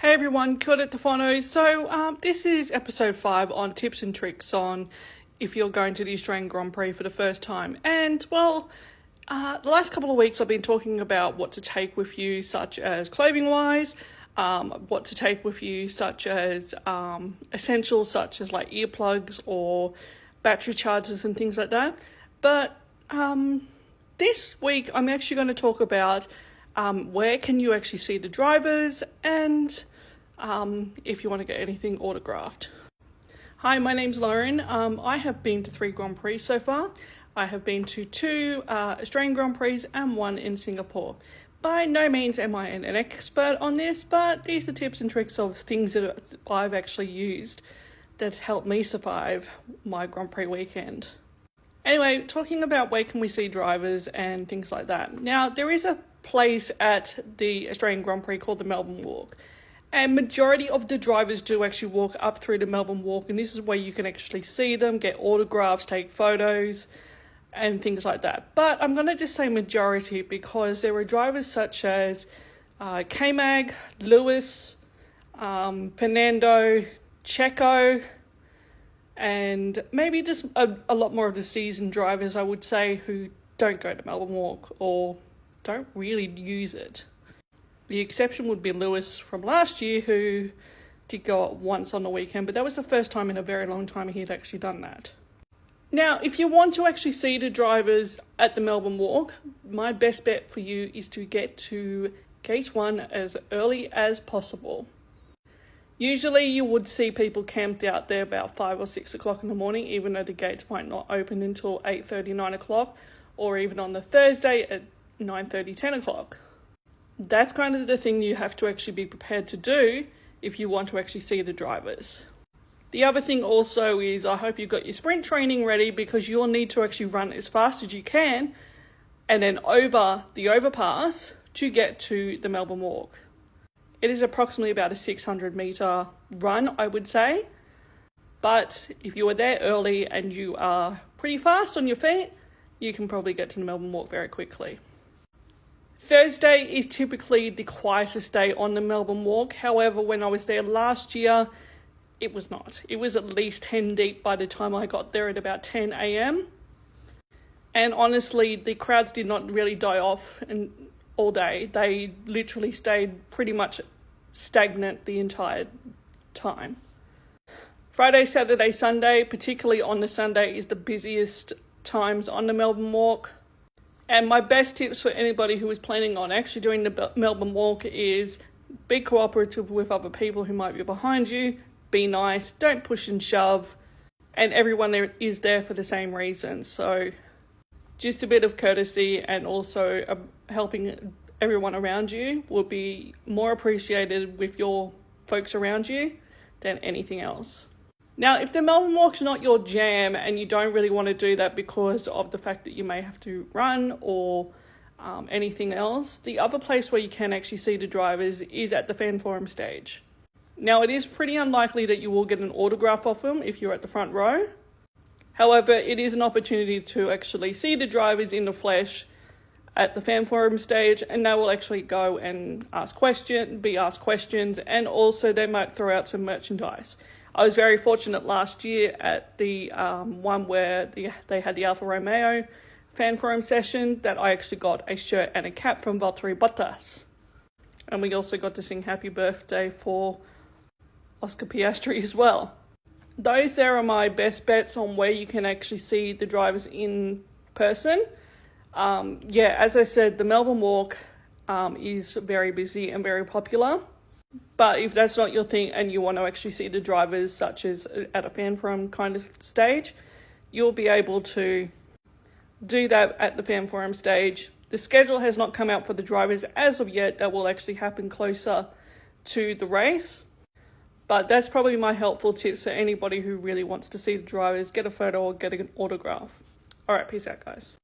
Hey everyone, kia ora te whānau. So this is episode 5 on tips and tricks on if you're going to the Australian Grand Prix for the first time. And well, the last couple of weeks I've been talking about what to take with you, such as clothing wise, what to take with you, such as essentials such as like earplugs or battery chargers and things like that. But this week I'm actually going to talk about where can you actually see the drivers and if you want to get anything autographed. Hi, my name's Lauren. I have been to 3 Grand Prix so far. I have been to 2 Australian Grand Prix and 1 in Singapore. By no means am I an expert on this, but these are tips and tricks of things that I've actually used that helped me survive my Grand Prix weekend. Anyway, talking about where can we see drivers and things like that. Now, there is a place at the Australian Grand Prix called the Melbourne Walk. And majority of the drivers do actually walk up through the Melbourne Walk, and this is where you can actually see them, get autographs, take photos, and things like that. But I'm going to just say majority because there are drivers such as K-Mag, Lewis, Fernando, Checo, and maybe just a lot more of the seasoned drivers, I would say, who don't go to Melbourne Walk or don't really use it. The exception would be Lewis from last year, who did go up once on the weekend, but that was the first time in a very long time he had actually done that. Now, if you want to actually see the drivers at the Melbourne Walk, my best bet for you is to get to gate 1 as early as possible. Usually you would see people camped out there about 5 or 6 o'clock in the morning, even though the gates might not open until 8:30, 9 o'clock, or even on the Thursday at 9:30, 10 o'clock. That's kind of the thing you have to actually be prepared to do if you want to actually see the drivers. The other thing also is I hope you've got your sprint training ready, because you'll need to actually run as fast as you can and then over the overpass to get to the Melbourne Walk. It is approximately about a 600 metre run, I would say. But if you are there early and you are pretty fast on your feet, you can probably get to the Melbourne Walk very quickly. Thursday is typically the quietest day on the Melbourne Walk. However, when I was there last year, it was not. It was at least 10 deep by the time I got there at about 10 a.m. And honestly, the crowds did not really die off all day. They literally stayed pretty much stagnant the entire time. Friday, Saturday, Sunday, particularly on the Sunday, is the busiest times on the Melbourne Walk. And my best tips for anybody who is planning on actually doing the Melbourne Walk is be cooperative with other people who might be behind you, be nice, don't push and shove, and everyone there is there for the same reason. So just a bit of courtesy and also helping everyone around you will be more appreciated with your folks around you than anything else. Now, if the Melbourne Walk's not your jam and you don't really want to do that because of the fact that you may have to run or anything else, the other place where you can actually see the drivers is at the fan forum stage. Now, it is pretty unlikely that you will get an autograph off them if you're at the front row. However, it is an opportunity to actually see the drivers in the flesh at the fan forum stage, and they will actually go and be asked questions, and also they might throw out some merchandise. I was very fortunate last year at the one where they had the Alfa Romeo fan forum session that I actually got a shirt and a cap from Valtteri Bottas. And we also got to sing happy birthday for Oscar Piastri as well. Those there are my best bets on where you can actually see the drivers in person. As I said, the Melbourne Walk is very busy and very popular. But if that's not your thing and you want to actually see the drivers, such as at a fan forum kind of stage, you'll be able to do that at the fan forum stage. The schedule has not come out for the drivers as of yet. That will actually happen closer to the race. But that's probably my helpful tips for anybody who really wants to see the drivers, get a photo or get an autograph. All right, peace out, guys.